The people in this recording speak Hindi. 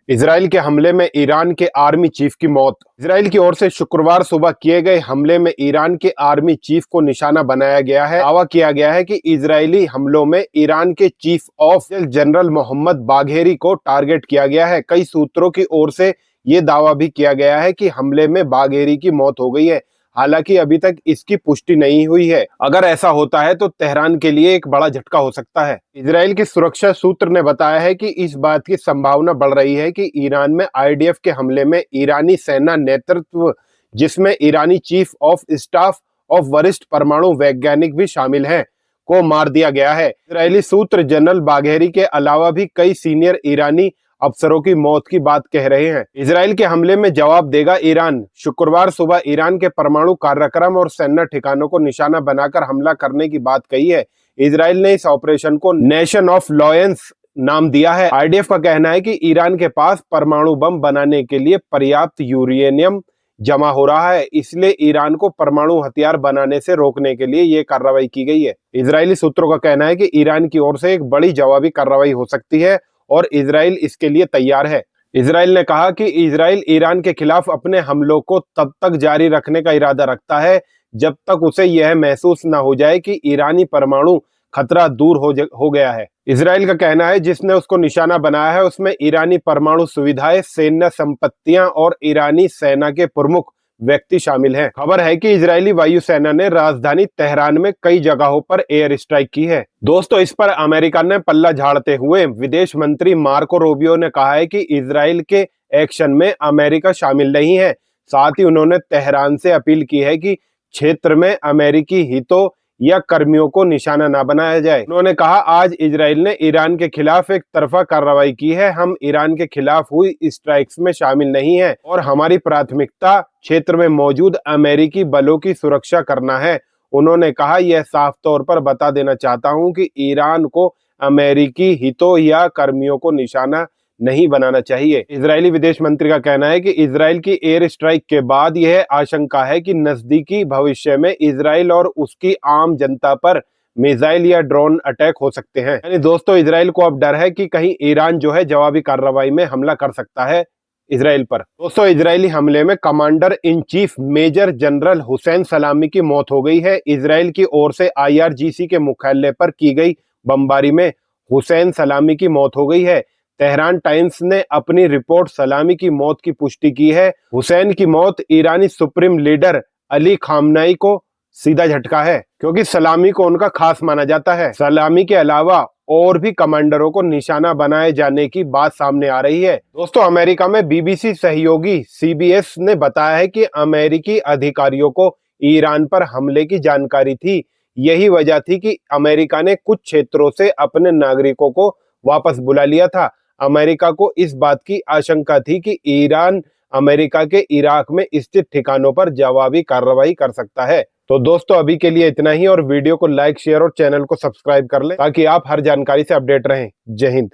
इजराइल के हमले में ईरान के आर्मी चीफ की मौत। इजराइल की ओर से शुक्रवार सुबह किए गए हमले में ईरान के आर्मी चीफ को निशाना बनाया गया है। दावा किया गया है कि इजरायली हमलों में ईरान के chief of general Mohammad Bagheri को टारगेट किया गया है। कई सूत्रों की ओर से ये दावा भी किया गया है कि हमले में बाघेरी की मौत हो गई है। हालांकि अभी तक इसकी पुष्टि नहीं हुई है। अगर ऐसा होता है तो तेहरान के लिए एक बड़ा झटका हो सकता है। इजराइल के सुरक्षा सूत्र ने बताया है कि इस बात की संभावना बढ़ रही है कि ईरान में आईडीएफ के हमले में ईरानी सेना नेतृत्व, जिसमें ईरानी चीफ ऑफ स्टाफ ऑफ वरिष्ठ परमाणु वैज्ञानिक भी शामिल हैं, को मार दिया गया है। इजरायली सूत्र जनरल बाघेरी के अलावा भी कई सीनियर ईरानी अफसरों की मौत की बात कह रहे हैं। इजराइल के हमले में जवाब देगा ईरान। शुक्रवार सुबह ईरान के परमाणु कार्यक्रम और सैन्य ठिकानों को निशाना बनाकर हमला करने की बात कही है। इजराइल ने इस ऑपरेशन को नेशन ऑफ लॉयंस नाम दिया है। आईडीएफ का कहना है कि ईरान के पास परमाणु बम बनाने के लिए पर्याप्त यूरेनियम जमा हो रहा है, इसलिए ईरान को परमाणु हथियार बनाने से रोकने के लिए ये कार्रवाई की गई है। इजरायली सूत्रों का कहना है कि ईरान की ओर से एक बड़ी जवाबी कार्रवाई हो सकती है और इजराइल इसके लिए तैयार है। इजराइल ने कहा कि इजराइल ईरान के खिलाफ अपने हमलों को तब तक जारी रखने का इरादा रखता है जब तक उसे यह महसूस न हो जाए कि ईरानी परमाणु खतरा दूर हो गया है। इजराइल का कहना है जिसने उसको निशाना बनाया है उसमें ईरानी परमाणु सुविधाएं, सैन्य संपत्तियां और ईरानी सेना के प्रमुख व्यक्ति शामिल हैं। खबर है कि इजरायली वायुसेना ने राजधानी तेहरान में कई जगहों पर एयर स्ट्राइक की है। दोस्तों, इस पर अमेरिका ने पल्ला झाड़ते हुए विदेश मंत्री मार्को रूबियो ने कहा है कि इजराइल के एक्शन में अमेरिका शामिल नहीं है। साथ ही उन्होंने तेहरान से अपील की है कि क्षेत्र में अमेरिकी हितों या कर्मियों को निशाना न बनाया जाए। उन्होंने कहा, आज इजराइल ने ईरान के खिलाफ एक तरफा कार्रवाई की है। हम ईरान के खिलाफ हुई स्ट्राइक्स में शामिल नहीं हैं और हमारी प्राथमिकता क्षेत्र में मौजूद अमेरिकी बलों की सुरक्षा करना है। उन्होंने कहा, यह साफ तौर पर बता देना चाहता हूं कि ईरान को अमेरिकी हितों या कर्मियों को निशाना नहीं बनाना चाहिए। इजरायली विदेश मंत्री का कहना है कि इजराइल की एयर स्ट्राइक के बाद यह आशंका है कि नजदीकी भविष्य में इजराइल और उसकी आम जनता पर मिसाइल या ड्रोन अटैक हो सकते हैं। यानी दोस्तों, इजराइल को अब डर है कि कहीं ईरान जो है जवाबी कार्रवाई में हमला कर सकता है इजराइल पर। दोस्तों, इजरायली हमले में commander in chief major general Hussein Salami की मौत हो गई है। इजराइल की ओर से IRGC के मुख्यालय पर की गई बमबारी में हुसैन सलामी की मौत हो गई है। तेहरान टाइम्स ने अपनी रिपोर्ट सलामी की मौत की पुष्टि की है। हुसैन की मौत ईरानी सुप्रीम लीडर अली खामनाई को सीधा झटका है, क्योंकि सलामी को उनका खास माना जाता है। सलामी के अलावा और भी कमांडरों को निशाना बनाए जाने की बात सामने आ रही है। दोस्तों, अमेरिका में BBC सहयोगी CBS ने बताया है कि अमेरिकी अधिकारियों को ईरान पर हमले की जानकारी थी। यही वजह थी कि अमेरिका ने कुछ क्षेत्रों से अपने नागरिकों को वापस बुला लिया था। अमेरिका को इस बात की आशंका थी कि ईरान अमेरिका के इराक में स्थित ठिकानों पर जवाबी कार्रवाई कर सकता है। तो दोस्तों, अभी के लिए इतना ही और वीडियो को लाइक, शेयर और चैनल को सब्सक्राइब कर लें ताकि आप हर जानकारी से अपडेट रहें। जय हिंद।